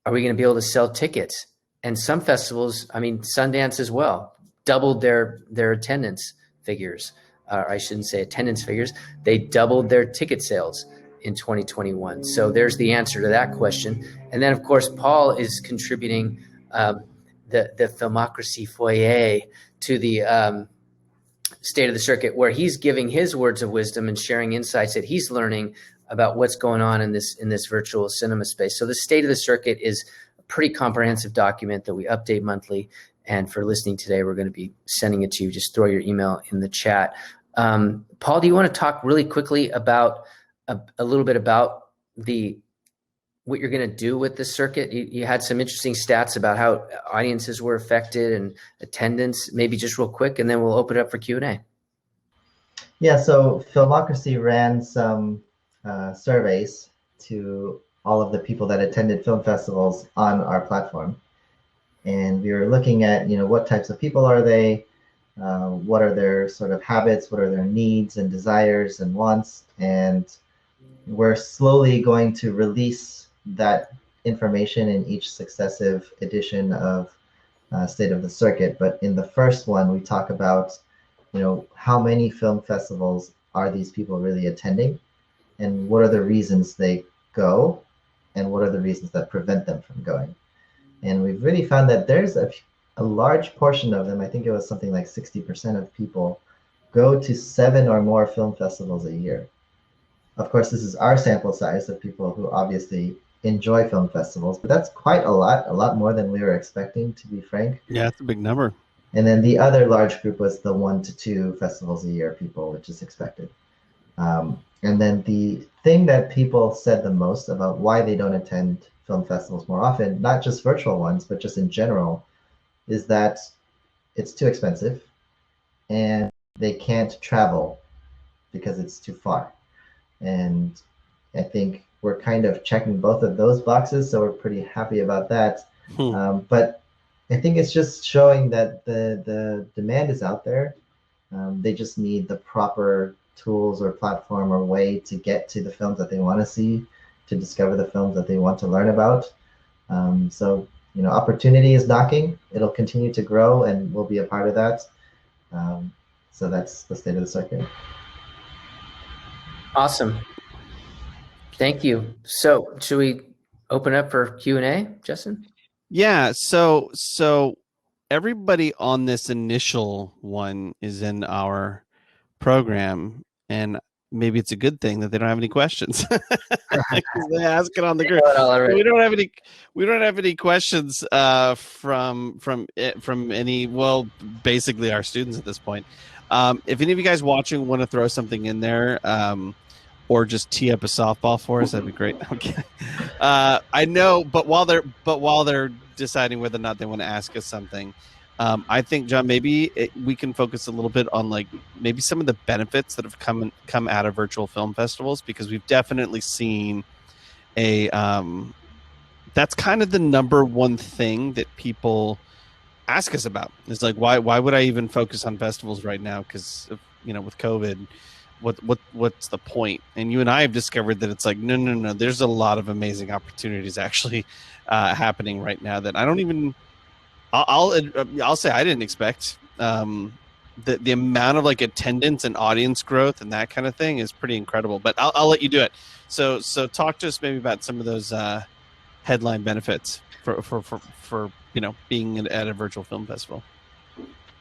are we going to be able to sell tickets? And some festivals, Sundance as well, doubled their attendance figures. I shouldn't say attendance figures. They doubled their ticket sales in 2021. So there's the answer to that question. And then, of course, Paul is contributing the Filmocracy Foyer to the State of the Circuit, where he's giving his words of wisdom and sharing insights that he's learning about what's going on in this virtual cinema space. So the State of the Circuit is a pretty comprehensive document that we update monthly. And for listening today, we're going to be sending it to you. Just throw your email in the chat. Paul, do you want to talk really quickly about a little bit about what you're going to do with the circuit? You had some interesting stats about how audiences were affected and attendance, maybe just real quick, and then we'll open it up for Q&A. Yeah, so Filmocracy ran some surveys to all of the people that attended film festivals on our platform. And we were looking at, what types of people are they? What are their sort of habits? What are their needs and desires and wants? And we're slowly going to release that information in each successive edition of State of the Circuit. But in the first one, we talk about, how many film festivals are these people really attending, and what are the reasons they go, and what are the reasons that prevent them from going. And we've really found that there's a large portion of them, I think it was something like 60% of people, go to 7 or more film festivals a year. Of course, this is our sample size of people who obviously enjoy film festivals, but that's quite a lot more than we were expecting, to be frank. Yeah, it's a big number. And then the other large group was the 1 to 2 festivals a year people, which is expected. And then the thing that people said the most about why they don't attend film festivals more often, not just virtual ones, but just in general, is that it's too expensive and they can't travel because it's too far. And I think we're kind of checking both of those boxes, so we're pretty happy about that. But I think it's just showing that the demand is out there. They just need the proper tools or platform or way to get to the films that they want to see, to discover the films that they want to learn about. So, opportunity is knocking. It'll continue to grow, and we'll be a part of that. So that's the State of the Circuit. Awesome. Thank you. So should we open up for Q&A, Justin? Yeah. So everybody on this initial one is in our program, and maybe it's a good thing that they don't have any questions. They ask it on the group. We don't have any questions from any, well, basically our students at this point. If any of you guys watching want to throw something in there, or just tee up a softball for us, that'd be great. Okay. I know, but while they're deciding whether or not they want to ask us something, I think, John, maybe we can focus a little bit on maybe some of the benefits that have come out of virtual film festivals, because we've definitely seen that's kind of the number one thing that people ask us about. It's like, why would I even focus on festivals right now? Because with COVID, what's the point? And you and I have discovered that it's like, no. There's a lot of amazing opportunities actually happening right now that I don't even. I'll say I didn't expect. The amount of attendance and audience growth and that kind of thing is pretty incredible. But I'll let you do it. So talk to us maybe about some of those headline benefits for being at a virtual film festival.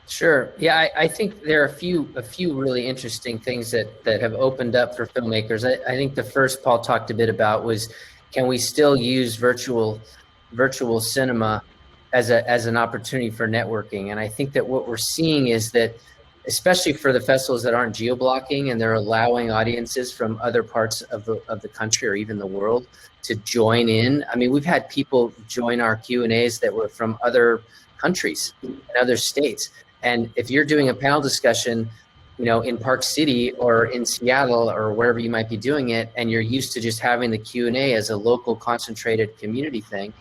Sure. Yeah, I think there are a few really interesting things that have opened up for filmmakers. I think the first Paul talked a bit about was, can we still use virtual cinema as an opportunity for networking? And I think that what we're seeing is that, especially for the festivals that aren't geo-blocking and they're allowing audiences from other parts of the country or even the world to join in. I mean, we've had people join our Q&As that were from other countries and other states. And if you're doing a panel discussion, in Park City or in Seattle or wherever you might be doing it, and you're used to just having the Q&A as a local concentrated community thing,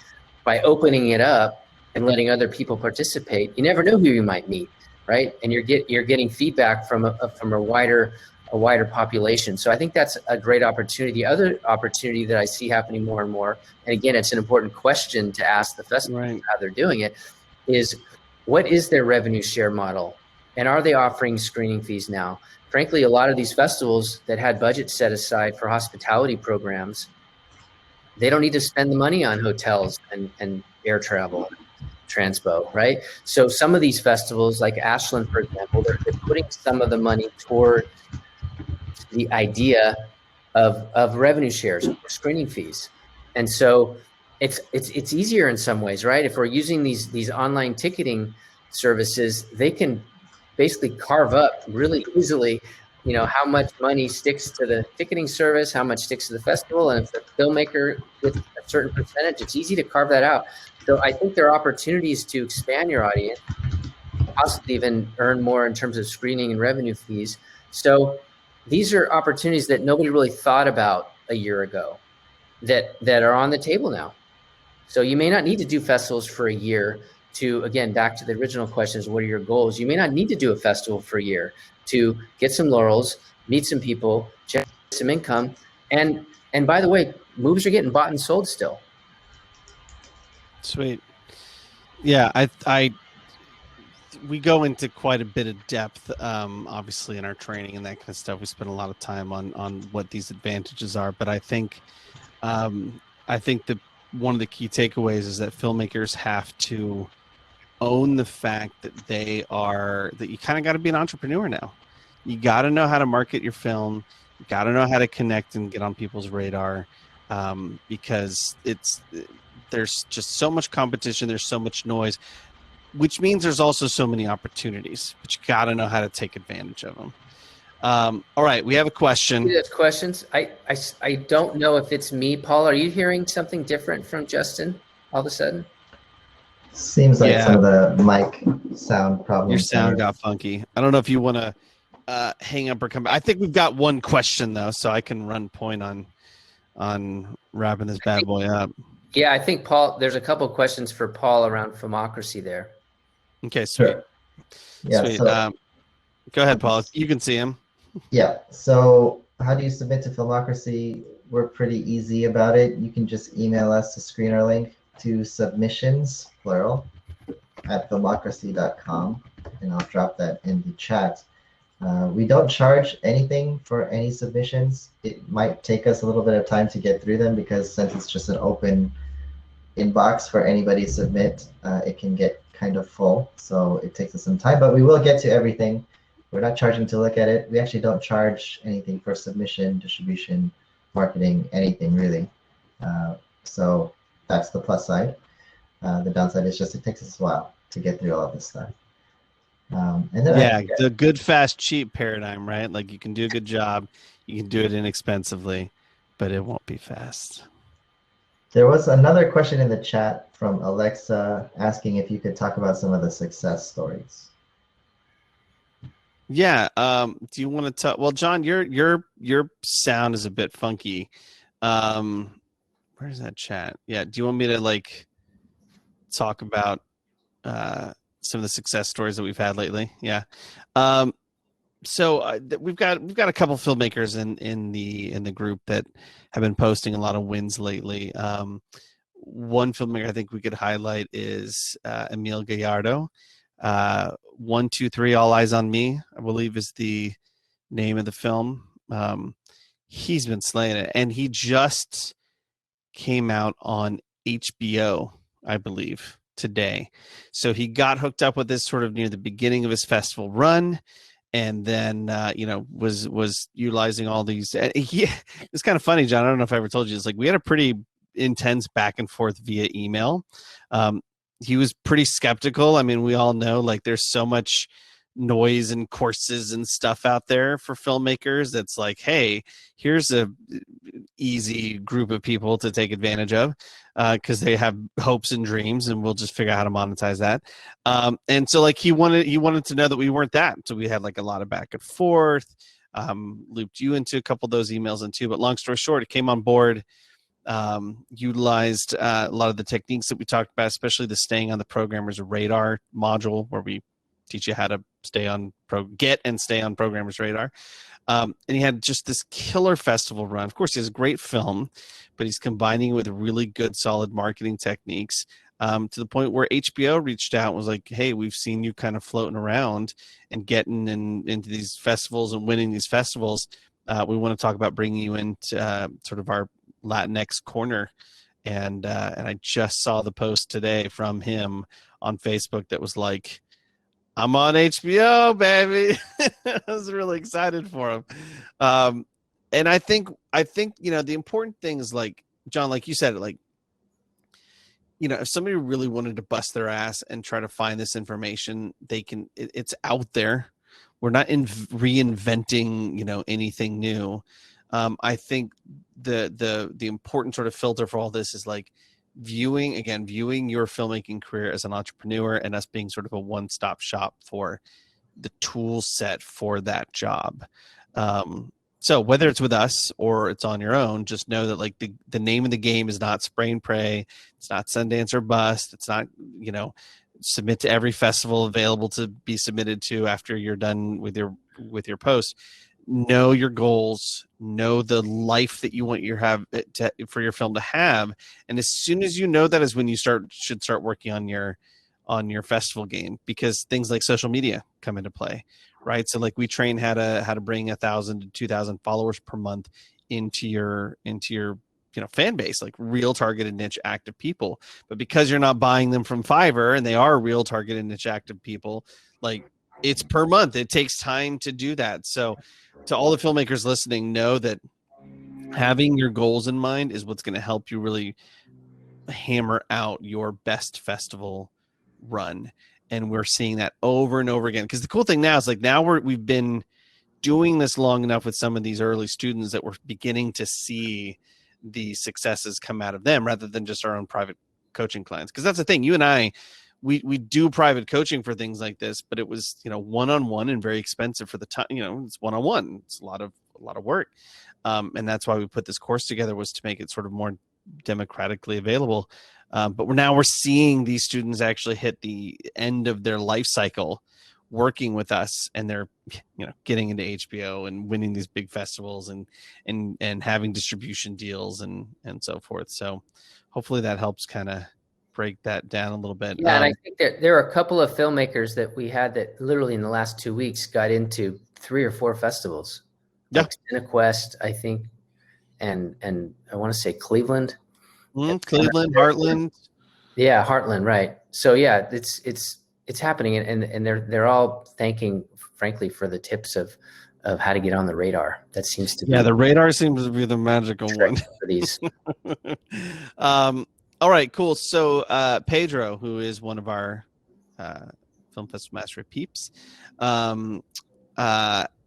by opening it up and letting other people participate, you never know who you might meet, right? And you're getting feedback from a wider population. So I think that's a great opportunity. The other opportunity that I see happening more and more, and again, it's an important question to ask the festival how they're doing it, is what is their revenue share model? And are they offering screening fees now? Frankly, a lot of these festivals that had budgets set aside for hospitality programs, they don't need to spend the money on hotels and air travel, transpo, right? So some of these festivals, like Ashland, for example, they're putting some of the money toward the idea of revenue shares or screening fees. And so it's easier in some ways, right? If we're using these online ticketing services, they can basically carve up really easily, how much money sticks to the ticketing service, how much sticks to the festival, and if the filmmaker gets a certain percentage, it's easy to carve that out. So I think there are opportunities to expand your audience, possibly even earn more in terms of screening and revenue fees. So these are opportunities that nobody really thought about a year ago that are on the table now. So you may not need to do festivals for a year to, again, back to the original questions, what are your goals? You may not need to do a festival for a year to get some laurels, meet some people, generate some income. And by the way, movies are getting bought and sold still. Sweet. Yeah, we go into quite a bit of depth, obviously in our training and that kind of stuff. We spend a lot of time on what these advantages are, but I think that one of the key takeaways is that filmmakers have to own the fact that that you kind of got to be an entrepreneur now. You got to know how to market your film. You got to know how to connect and get on people's radar, because there's just so much competition. There's so much noise, which means there's also so many opportunities, but you got to know how to take advantage of them. All right, we have a question. There's questions. I don't know if it's me, Paul. Are you hearing something different from Justin all of a sudden? Seems like some of the mic sound problems. Your sound got funky. I don't know if you want to hang up or come back. I think we've got one question though, so I can run point on wrapping this bad boy up. Yeah, I think Paul. There's a couple of questions for Paul around filmocracy there. Okay, sweet. Sure. Yeah. Sweet. So, go ahead, Paul. You can see him. Yeah. So how do you submit to Filmocracy? We're pretty easy about it. You can just email us to screener link to submissions, plural, at filmocracy.com, and I'll drop that in the chat. We don't charge anything for any submissions. It might take us a little bit of time to get through them because since it's just an open inbox for anybody to submit, it can get kind of full. So it takes us some time, but we will get to everything. We're not charging to look at it. We actually don't charge anything for submission, distribution, marketing, anything really. So that's the plus side. The downside is just it takes us a while to get through all of this stuff. And then the good, fast, cheap paradigm, right? Like you can do a good job, you can do it inexpensively, but it won't be fast. There was another question in the chat from Alexa asking if you could talk about some of the success stories. Yeah. Do you want to talk? Well, John, your sound is a bit funky. Where's that chat? Yeah. Do you want me to talk about some of the success stories that we've had lately? Yeah. So we've got a couple filmmakers in the group that have been posting a lot of wins lately. One filmmaker I think we could highlight is Emil Gallardo. 1-2-3 All Eyes on Me, I believe, is the name of the film. He's been slaying it, and he just came out on HBO, I believe, today. So he got hooked up with this sort of near the beginning of his festival run, and then was utilizing all these. It's kind of funny, John. I don't know if I ever told you. It's like we had a pretty intense back and forth via email. He was pretty skeptical. I mean, we all know there's so much noise and courses and stuff out there for filmmakers that's like, hey, here's a easy group of people to take advantage of because they have hopes and dreams, and we'll just figure out how to monetize that. And so he wanted to know that we weren't that. So we had a lot of back and forth, looped you into a couple of those emails in too. But long story short, it came on board. Utilized a lot of the techniques that we talked about, especially the staying on the programmer's radar module, where we teach you how to get and stay on programmer's radar. And he had just this killer festival run. Of course, he has a great film, but he's combining it with really good, solid marketing techniques to the point where HBO reached out and was like, hey, we've seen you kind of floating around and getting into these festivals and winning these festivals. We want to talk about bringing you into sort of our Latinx corner, and I just saw the post today from him on Facebook that was like, I'm on HBO, baby. I was really excited for him. And I think the important thing is, John, like you said, if somebody really wanted to bust their ass and try to find this information, they can. It's out there. We're not reinventing, anything new. I think the important sort of filter for all this is like viewing your filmmaking career as an entrepreneur and us being sort of a one-stop shop for the tool set for that job. So whether it's with us or it's on your own, just know that like the name of the game is not spray and pray. It's not Sundance or bust. It's not, submit to every festival available to be submitted to after you're done with your post. Know your goals, know the life that you want for your film to have. And as soon as you know that is when you should start working on your festival game, because things like social media come into play, right? So like we train how to bring 1,000 to 2,000 followers per month into your fan base, like real targeted niche active people. But because you're not buying them from Fiverr and they are real targeted niche active people, like it's per month. It takes time to do that. So to all the filmmakers listening, know that having your goals in mind is what's going to help you really hammer out your best festival run. And we're seeing that over and over again. Because the cool thing now is like now we've been doing this long enough with some of these early students that we're beginning to see the successes come out of them rather than just our own private coaching clients. Because that's the thing, you and I, we do private coaching for things like this, but it was, one-on-one and very expensive for the time, it's one-on-one. It's a lot of work. And that's why we put this course together, was to make it sort of more democratically available. But we're seeing these students actually hit the end of their life cycle working with us, and they're, getting into HBO and winning these big festivals and having distribution deals and so forth. So hopefully that helps kind of break that down a little bit. Yeah, and I think there are a couple of filmmakers that we had that literally in the last 2 weeks got into 3 or 4 festivals. Yeah. Like CineQuest, I think, and I want to say Cleveland. Cleveland, Heartland. Yeah, Heartland, right. So yeah, it's happening, and they're all thanking, frankly, for the tips of how to get on the radar. That seems to be the radar seems to be the magical one for these. All right, cool. So Pedro, who is one of our Film Festival Mastery peeps,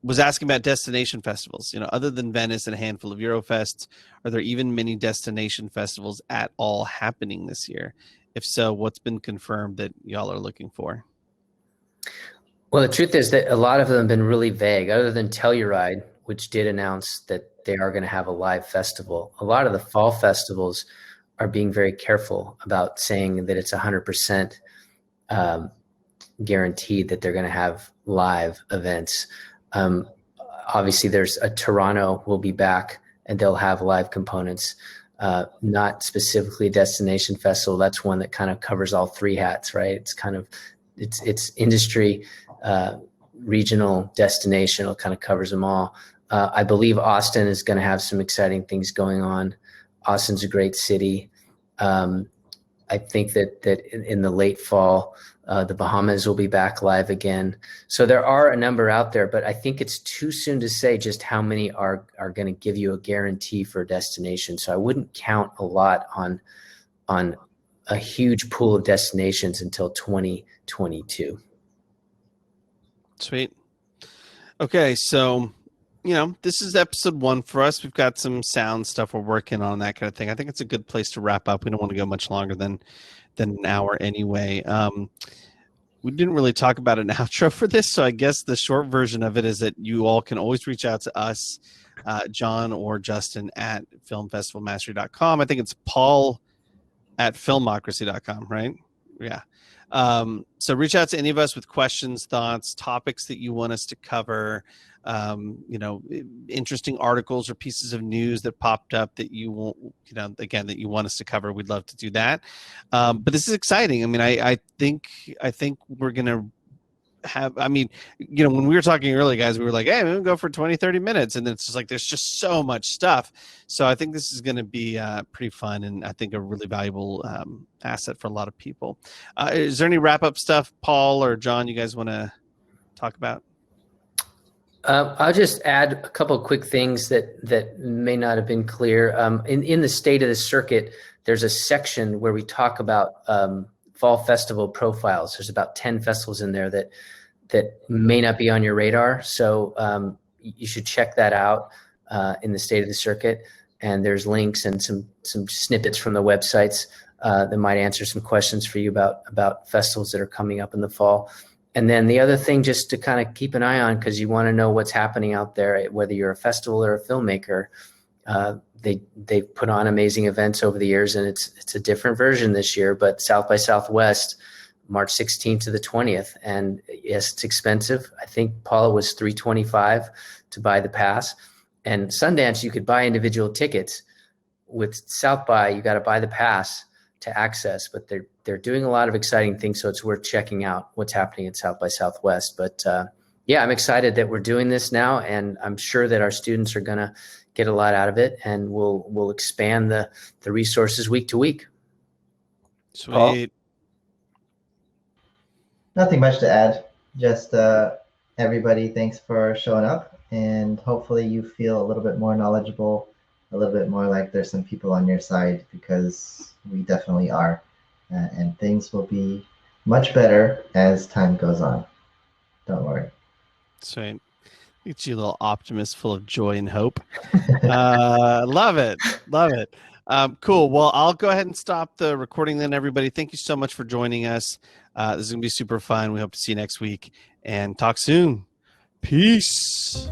was asking about destination festivals. Other than Venice and a handful of Eurofests, are there even many destination festivals at all happening this year? If so, what's been confirmed that y'all are looking for? Well, the truth is that a lot of them have been really vague, other than Telluride, which did announce that they are going to have a live festival. A lot of the fall festivals are being very careful about saying that it's 100% guaranteed that they're going to have live events. Obviously, there's a Toronto will be back, and they'll have live components. Not specifically a destination festival. That's one that kind of covers all 3 hats, right? It's kind of it's industry, regional, destination. It kind of covers them all. I believe Austin is going to have some exciting things going on. Austin's a great city. I think that in the late fall, the Bahamas will be back live again. So there are a number out there, but I think it's too soon to say just how many are going to give you a guarantee for a destination. So I wouldn't count a lot on a huge pool of destinations until 2022. Sweet. Okay, so this is episode 1 for us. We've got some sound stuff we're working on, that kind of thing. I think it's a good place to wrap up. We don't want to go much longer than an hour anyway. We didn't really talk about an outro for this, so I guess the short version of it is that you all can always reach out to us, John or Justin, at filmfestivalmastery.com. I think it's Paul at filmocracy.com, right? Yeah. So reach out to any of us with questions, thoughts, topics that you want us to cover, interesting articles or pieces of news that popped up that you want, that you want us to cover. We'd love to do that. But this is exciting. I mean, I think we're going to have, when we were talking earlier, guys, we were like, hey, we'll go for 20, 30 minutes. And it's just like, there's just so much stuff. So I think this is going to be pretty fun, and I think a really valuable asset for a lot of people. Is there any wrap up stuff, Paul or John, you guys want to talk about? I'll just add a couple of quick things that may not have been clear. In the state of the circuit, there's a section where we talk about fall festival profiles. There's about 10 festivals in there that may not be on your radar. So you should check that out in the state of the circuit. And there's links and some snippets from the websites that might answer some questions for you about festivals that are coming up in the fall. And then the other thing, just to kind of keep an eye on, because you want to know what's happening out there, whether you're a festival or a filmmaker, they've put on amazing events over the years, and it's a different version this year. But South by Southwest, March 16th to the 20th, and yes, it's expensive. I think Paula was $325 to buy the pass. And Sundance, you could buy individual tickets. With South by, you got to buy the pass to access, but they're doing a lot of exciting things, so it's worth checking out what's happening at South by Southwest. But yeah, I'm excited that we're doing this now, and I'm sure that our students are going to get a lot out of it, and we'll expand the resources week to week. Sweet. Paul? Nothing much to add. Just everybody, thanks for showing up, and hopefully you feel a little bit more knowledgeable, a little bit more like there's some people on your side, because we definitely are. And things will be much better as time goes on. Don't worry. Sweet. It's you, a little optimist, full of joy and hope. Love it. Love it. Cool. Well, I'll go ahead and stop the recording then, everybody. Thank you so much for joining us. This is going to be super fun. We hope to see you next week and talk soon. Peace.